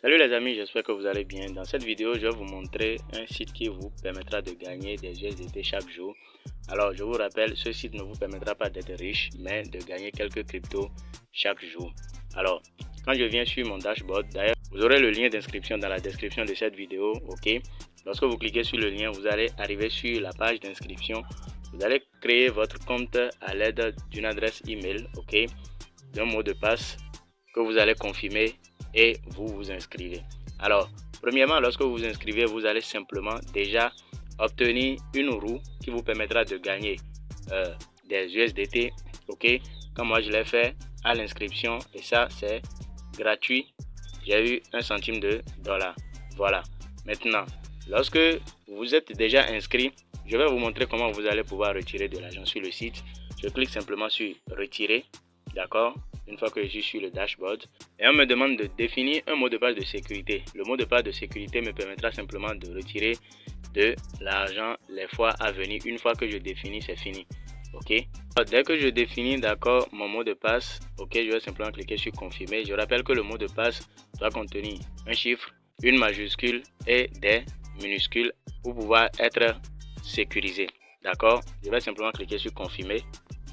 Salut les amis, j'espère que vous allez bien. Dans cette vidéo, je vais vous montrer un site qui vous permettra de gagner des USDT chaque jour. Alors, je vous rappelle, ce site ne vous permettra pas d'être riche, mais de gagner quelques cryptos chaque jour. Alors, quand je viens sur mon dashboard, d'ailleurs, vous aurez le lien d'inscription dans la description de cette vidéo, ok? Lorsque vous cliquez sur le lien, vous allez arriver sur la page d'inscription. Vous allez créer votre compte à l'aide d'une adresse email, ok? D'un mot de passe que vous allez confirmer et vous vous inscrivez. Alors, premièrement, lorsque vous vous inscrivez, vous allez simplement déjà obtenir une roue qui vous permettra de gagner des USDT, ok? Comme moi je l'ai fait à l'inscription et ça c'est gratuit. J'ai eu 1 centime de dollar. Voilà. Maintenant, lorsque vous êtes déjà inscrit, je vais vous montrer comment vous allez pouvoir retirer de l'argent sur le site. Je clique simplement sur retirer, d'accord? Une fois que je suis sur le dashboard, et on me demande de définir un mot de passe de sécurité. Le mot de passe de sécurité me permettra simplement de retirer de l'argent les fois à venir. Une fois que je définis, c'est fini. Ok. Dès que je définis d'accord mon mot de passe, ok, je vais simplement cliquer sur confirmer. Je rappelle que le mot de passe doit contenir un chiffre, une majuscule et des minuscules pour pouvoir être sécurisé. D'accord. Je vais simplement cliquer sur confirmer.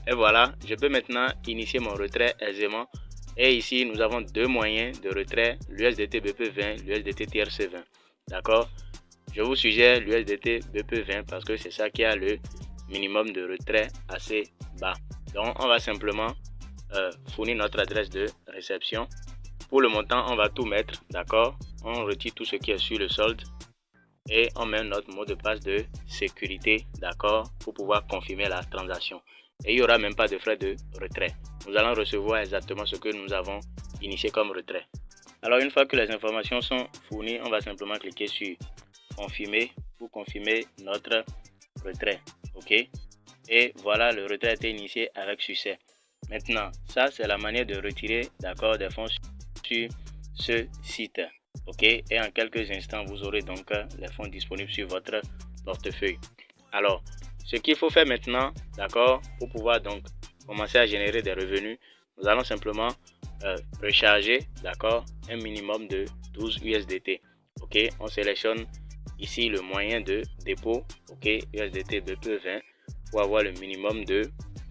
Et voilà, je peux maintenant initier mon retrait aisément. Et ici, nous avons deux moyens de retrait, l'USDT BP20, l'USDT TRC20. D'accord? Je vous suggère l'USDT BP20 parce que c'est ça qui a le minimum de retrait assez bas. Donc, on va simplement fournir notre adresse de réception. Pour le montant, on va tout mettre, d'accord? On retire tout ce qui est sur le solde. Et on met notre mot de passe de sécurité, d'accord? Pour pouvoir confirmer la transaction. Et il n'y aura même pas de frais de retrait. Nous allons recevoir exactement ce que nous avons initié comme retrait. Alors une fois que les informations sont fournies, on va simplement cliquer sur confirmer pour confirmer notre retrait. Ok. Et voilà, le retrait a été initié avec succès. Maintenant, ça c'est la manière de retirer, d'accord, des fonds sur ce site. Ok. Et en quelques instants, vous aurez donc les fonds disponibles sur votre portefeuille. Alors, ce qu'il faut faire maintenant, d'accord, pour pouvoir donc commencer à générer des revenus, nous allons simplement recharger, d'accord, un minimum de 12 USDT. Ok, on sélectionne ici le moyen de dépôt, ok, USDT BP20 pour avoir le minimum de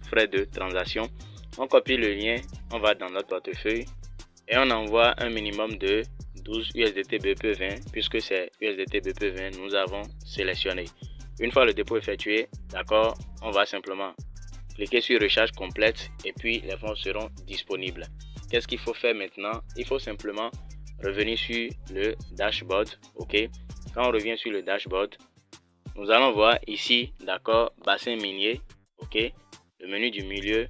frais de transaction. On copie le lien, on va dans notre portefeuille et on envoie un minimum de 12 USDT BP20 puisque c'est USDT BP20 nous avons sélectionné. Une fois le dépôt effectué, d'accord, on va simplement cliquer sur recharge complète et puis les fonds seront disponibles. Qu'est-ce qu'il faut faire maintenant? Il faut simplement revenir sur le dashboard, ok. Quand on revient sur le dashboard, nous allons voir ici, d'accord, bassin minier, ok, le menu du milieu.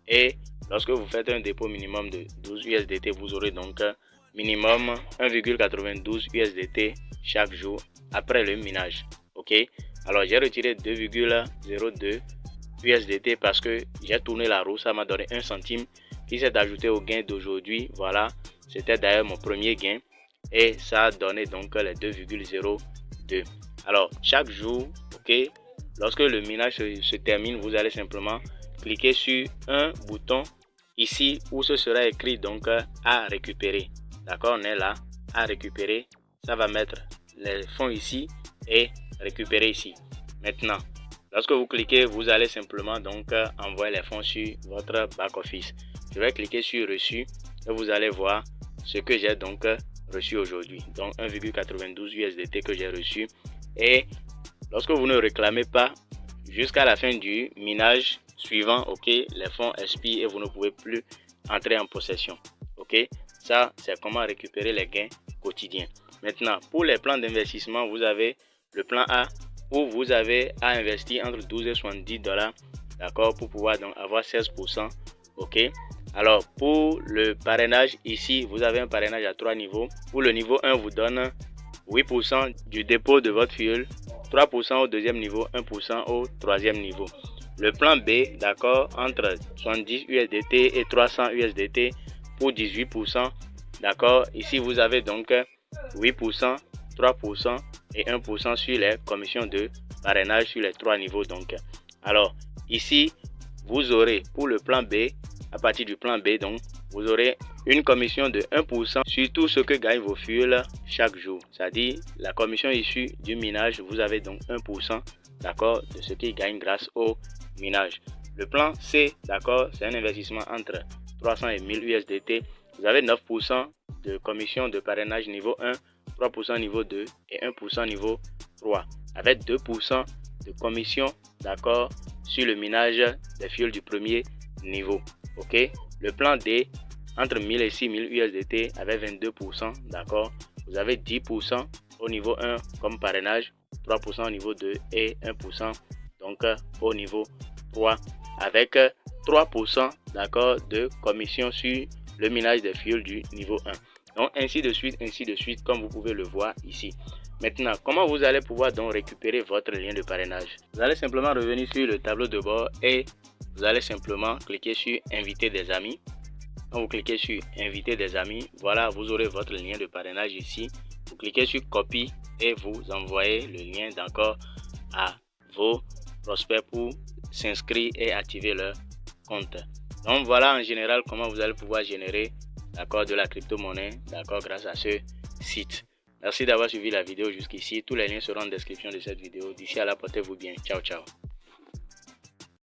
Et lorsque vous faites un dépôt minimum de 12 USDT, vous aurez donc minimum 1,92 USDT chaque jour après le minage, ok. Alors j'ai retiré 2,02 USDT parce que j'ai tourné la roue, ça m'a donné 1 centime qui s'est ajouté au gain d'aujourd'hui. Voilà, c'était d'ailleurs mon premier gain et ça a donné donc les 2,02. Alors chaque jour, ok, lorsque le minage se termine, vous allez simplement cliquer sur un bouton ici où ce sera écrit donc à récupérer. D'accord, on est là à récupérer, ça va mettre les fonds ici et récupérer ici. Maintenant, lorsque vous cliquez, vous allez simplement donc envoyer les fonds sur votre back office. Je vais cliquer sur reçu et vous allez voir ce que j'ai donc reçu aujourd'hui. Donc 1,92 USDT que j'ai reçu. Et lorsque vous ne réclamez pas jusqu'à la fin du minage suivant, ok, les fonds expirent et vous ne pouvez plus entrer en possession. Ok, ça c'est comment récupérer les gains quotidiens. Maintenant, pour les plans d'investissement, vous avez le plan A où vous avez à investir entre 12 et 70 $, d'accord, pour pouvoir donc avoir 16%. Ok. Alors pour le parrainage, ici vous avez un parrainage à 3 niveaux. Pour le niveau 1 vous donne 8% du dépôt de votre fuel, 3% au deuxième niveau, 1% au troisième niveau. Le plan B, d'accord, entre 70 USDT et 300 USDT pour 18%. D'accord, ici vous avez donc 8%, 3% et 1% sur les commissions de parrainage sur les 3 niveaux. Donc, alors ici vous aurez pour le plan B, à partir du plan B, donc vous aurez une commission de 1% sur tout ce que gagnent vos fuels chaque jour. C'est-à-dire la commission issue du minage, vous avez donc 1%, d'accord, de ce qu'ils gagnent grâce au minage. Le plan C, d'accord, c'est un investissement entre 300 et 1000 USDT. Vous avez 9% de commission de parrainage niveau 1, 3% niveau 2 et 1% niveau 3. Avec 2% de commission, d'accord, sur le minage des fuels du premier niveau. Ok. Le plan D, entre 1000 et 6000 USDT avec 22%, d'accord. Vous avez 10% au niveau 1 comme parrainage, 3% au niveau 2 et 1% donc au niveau 3 avec 3% d'accord de commission sur le minage des fuels du niveau 1. Donc ainsi de suite comme vous pouvez le voir ici. Maintenant, comment vous allez pouvoir donc récupérer votre lien de parrainage? Vous allez simplement revenir sur le tableau de bord et vous allez simplement cliquer sur inviter des amis. Quand vous cliquez sur inviter des amis, voilà, vous aurez votre lien de parrainage ici. Vous cliquez sur copie et vous envoyez le lien d'accord à vos prospects pour s'inscrire et activer leur compte. Donc voilà en général comment vous allez pouvoir générer d'accord de la crypto-monnaie d'accord grâce à ce site. Merci d'avoir suivi la vidéo jusqu'ici. Tous les liens seront en description de cette vidéo. D'ici là, portez-vous bien. Ciao, ciao.